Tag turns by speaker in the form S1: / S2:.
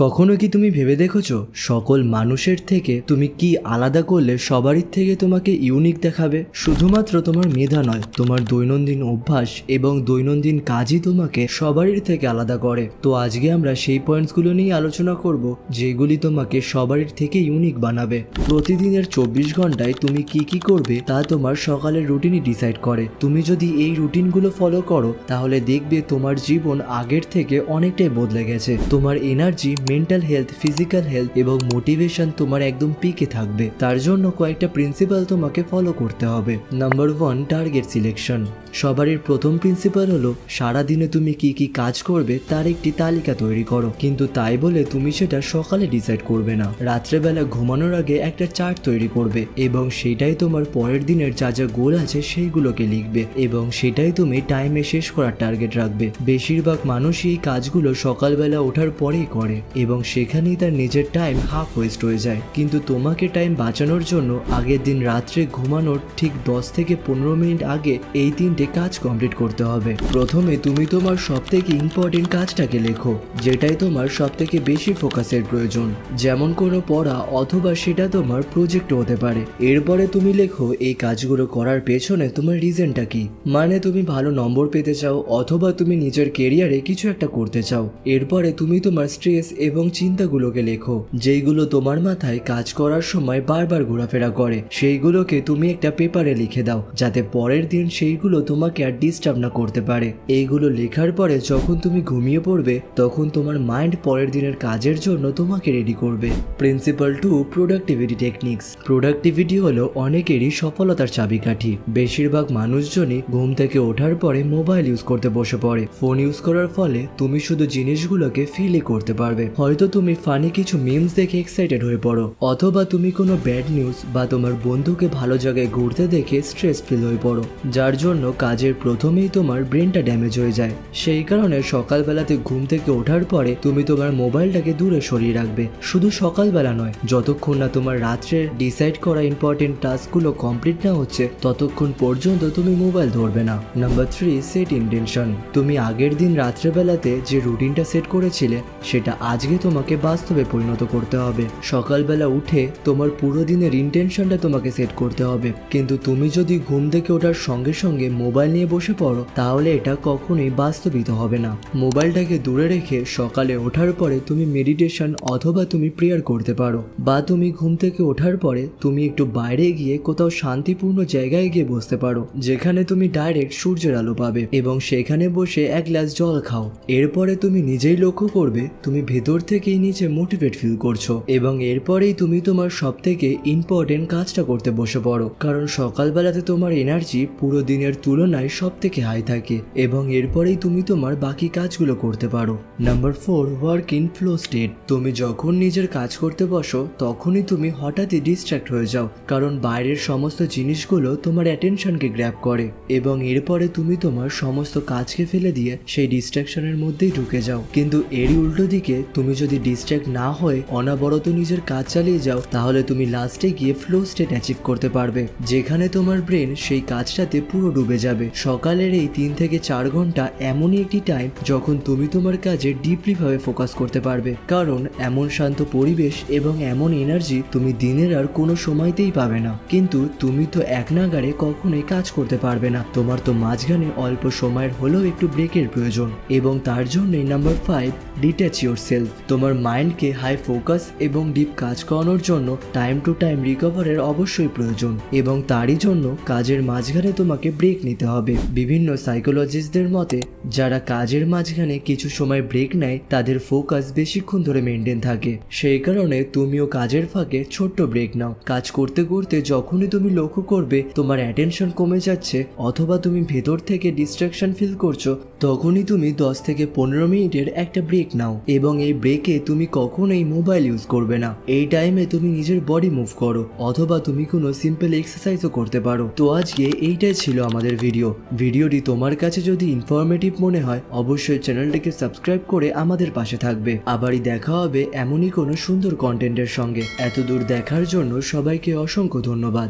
S1: কখনো কি তুমি ভেবে দেখেছো সকল মানুষের থেকে তুমি কি আলাদা করলে সবারই থেকে তোমাকে ইউনিক দেখাবে? শুধুমাত্র তোমার মেধা নয়, তোমার দৈনন্দিন অভ্যাস এবং দৈনন্দিন কাজই তোমাকে সবারই থেকে আলাদা করে। তো আজকে আমরা সেই পয়েন্টসগুলো নিয়ে আলোচনা করব যেগুলি তোমাকে সবারই থেকে ইউনিক বানাবে। প্রতিদিনের 24 ঘন্টায় তুমি কি করবে তা তোমার সকালের রুটিনই ডিসাইড করে। তুমি যদি এই রুটিনগুলো ফলো করো তাহলে দেখবে তোমার জীবন আগের থেকে অনেকটাই বদলে গেছে। তোমার energy, mental health, physical health এবং মোটিভেশন তোমার একদম পিকে থাকবে। তার জন্য কয়েকটা প্রিন্সিপাল তোমাকে ফলো করতে হবে। Number 1, target selection. সবারই প্রথম প্রিন্সিপাল হলো সারাদিনে তুমি কি কাজ করবে তার একটি তালিকা তৈরি করো, কিন্তু তাই বলে তুমি সেটা সকালে ডিসাইড করবে না। রাত্রেবেলা ঘুমানোর আগে একটা চার্ট তৈরি করবে এবং সেটাই তোমার পরের দিনের যা যা গোল আছে সেইগুলোকে লিখবে এবং সেটাই তুমি টাইমে শেষ করার টার্গেট রাখবে। বেশিরভাগ মানুষই এই কাজগুলো সকালবেলা ওঠার পরেই করে এবং সেখানেই তার নিজের টাইম হাফ ওয়েস্ট হয়ে যায়। কিন্তু তোমাকে টাইম বাঁচানোর জন্য আগের দিন রাত্রে ঘুমানোর ঠিক 10 থেকে 15 মিনিট আগে এই 3টে কাজ কমপ্লিট করতে হবে। প্রথমে তুমি তোমার সব থেকে ইম্পর্টেন্ট কাজটাকে লেখো, যেটাই তোমার সব থেকে বেশি ফোকাসের প্রয়োজন, যেমন কোনো পড়া অথবা সেটা তোমার প্রজেক্ট হতে পারে। এরপরে তুমি লেখো এই কাজগুলো করার পেছনে তোমার রিজনটা কি, মানে তুমি ভালো নম্বর পেতে চাও অথবা তুমি নিজের কেরিয়ারে কিছু একটা করতে চাও। এরপরে তুমি তোমার স্ট্রেস এবং চিন্তাগুলোকে লেখো, যেইগুলো তোমার মাথায় কাজ করার সময় বারবার ঘোরাফেরা করে। সেইগুলোকে তুমি একটা পেপারে লিখে দাও যাতে পরের দিন সেইগুলো তোমাকে আর ডিস্টার্ব না করতে পারে। এইগুলো লেখার পরে যখন তুমি ঘুমিয়ে পড়বে তখন তোমার মাইন্ড পরের দিনের কাজের জন্য তোমাকে রেডি করবে। Principal 2, productivity techniques. প্রোডাক্টিভিটি হলো অনেকেরই সফলতার চাবিকাঠি। বেশিরভাগ মানুষজনই ঘুম থেকে ওঠার পরে মোবাইল ইউজ করতে বসে পড়ে। ফোন ইউজ করার ফলে তুমি শুধু জিনিসগুলোকে ফিলই করতে পারবে। হয়তো তুমি ফানি কিছু মিমস দেখে এক্সাইটেড হয়ে পড়ো, অথবা তুমি কোনো ব্যাড নিউজ বা তোমার বন্ধুকে ভালো জায়গায় ঘুরতে দেখে স্ট্রেস ফিল হয়ে পড়ো, যার জন্য কাজের প্রথমেই তোমার ব্রেনটা ড্যামেজ হয়ে যায়। সেই কারণে সকালবেলাতে ঘুম থেকে ওঠার পরে তুমি তোমার মোবাইলটাকে দূরে সরিয়ে রাখবে। শুধু সকালবেলা নয়, যতক্ষণ না তোমার রাত্রের ডিসাইড করা ইম্পর্টেন্ট টাস্কগুলো কমপ্লিট না হচ্ছে ততক্ষণ পর্যন্ত তুমি মোবাইল ধরবে না। Number 3, set intention. তুমি আগের দিন রাত্রেবেলাতে যে রুটিনটা সেট করেছিলে সেটা আজকে তোমাকে বাস্তবে পরিণত করতে হবে। সকালবেলা উঠে তোমার পুরো দিনের ইন্টেনশনটা তোমাকে সেট করতে হবে। কিন্তু তুমি যদি ঘুম থেকে ওঠার সঙ্গে সঙ্গে মোবাইল নিয়ে বসে পড়ো তাহলে এটা কখনোই বাস্তবিত হবে না। মোবাইলটাকে দূরে রেখে সকালে ওঠার পরে তুমি মেডিটেশন অথবা তুমি প্রেয়ার করতে পারো, বা তুমি ঘুম থেকে ওঠার পরে তুমি একটু বাইরে গিয়ে কোথাও শান্তিপূর্ণ জায়গায় গিয়ে বসতে পারো, যেখানে তুমি ডাইরেক্ট সূর্যের আলো পাবে এবং সেখানে বসে এক গ্লাস জল খাও। এরপরে তুমি নিজেই লক্ষ্য করবে তুমি ভেতর থেকেই নিচে মোটিভেট ফিল করছো এবং এরপরেই তুমি তোমার সব থেকে ইম্পর্টেন্ট কাজটা করতে বসে পড়ো, কারণ সকালবেলাতে তোমার এনার্জি পুরো দিনের তুলনায় সব থেকে হাই থাকে এবং এরপরেই তুমি তোমার বাকি কাজগুলো করতে পারো। Number 4, work in flow state. তুমি যখন নিজের কাজ করতে বসো তখনই তুমি হঠাৎই ডিস্ট্র্যাক্ট হয়ে যাও, কারণ বাইরের সমস্ত জিনিসগুলো তোমার অ্যাটেনশনকে গ্র্যাব করে এবং এরপরে তুমি তোমার সমস্ত কাজকে ফেলে দিয়ে সেই ডিস্ট্রাকশনের মধ্যেই ঢুকে যাও। কিন্তু এরই উল্টো দিকে তুমি যদি ডিস্ট্র্যাক্ট না হয়ে অনবরত নিজের কাজ চালিয়ে যাও তাহলে তুমি লাস্টে গিয়ে ফ্লো স্টেট অ্যাচিভ করতে পারবে, যেখানে তোমার ব্রেন সেই কাজটাতে পুরো ডুবে যাবে। সকালের এই 3 থেকে 4 ঘন্টা এমনই একটি টাইম যখন তুমি তোমার কাজে ডিপলি ভাবে ফোকাস করতে পারবে, কারণ এমন শান্ত পরিবেশ এবং এমন এনার্জি তুমি দিনের আর কোনো সময়তেই পাবে না। কিন্তু তুমি তো এক নাগাড়ে কখনোই কাজ করতে পারবে না, তোমার তো মাঝখানে অল্প সময়ের হলেও একটু ব্রেকের প্রয়োজন এবং তার জন্যই নাম্বার 5, ডিট্যাচ ইয়োরসেলফ। তোমার মাইন্ডকে হাই ফোকাস এবং ডিপ কাজ করানোর জন্য টাইম টু টাইম রিকভারের অবশ্যই প্রয়োজন এবং তারই জন্য কাজের মাঝখানে তোমাকে ব্রেক নিতে হবে। বিভিন্ন সাইকোলজিস্টদের মতে যারা কাজের মাঝখানে কিছু সময় ব্রেক নেয় তাদের ফোকাস বেশিক্ষণ ধরে মেনটেন থাকে। সেই কারণে তুমিও কাজের ফাঁকে ছোট্ট ব্রেক নাও। কাজ করতে করতে যখনই তুমি লক্ষ্য করবে তোমার অ্যাটেনশন কমে যাচ্ছে অথবা তুমি ভেতর থেকে ডিস্ট্রাকশন ফিল করছো তখনই তুমি 10 থেকে 15 মিনিটের একটা ব্রেক নাও এবং এই ব্রেকে তুমি কখনোই মোবাইল ইউজ করবে না। এই টাইমে তুমি নিজের বডি মুভ করো অথবা তুমি কোনো সিম্পল এক্সারসাইজও করতে পারো। তো আজকে এইটাই ছিল আমাদের ভিডিওটি তোমার কাছে যদি ইনফরমেটিভ মনে হয় অবশ্যই চ্যানেলটিকে সাবস্ক্রাইব করে আমাদের পাশে থাকবে। আবারই দেখা হবে এমনই কোনো সুন্দর কন্টেন্টের সঙ্গে। এতদূর দেখার জন্য সবাইকে অসংখ্য ধন্যবাদ।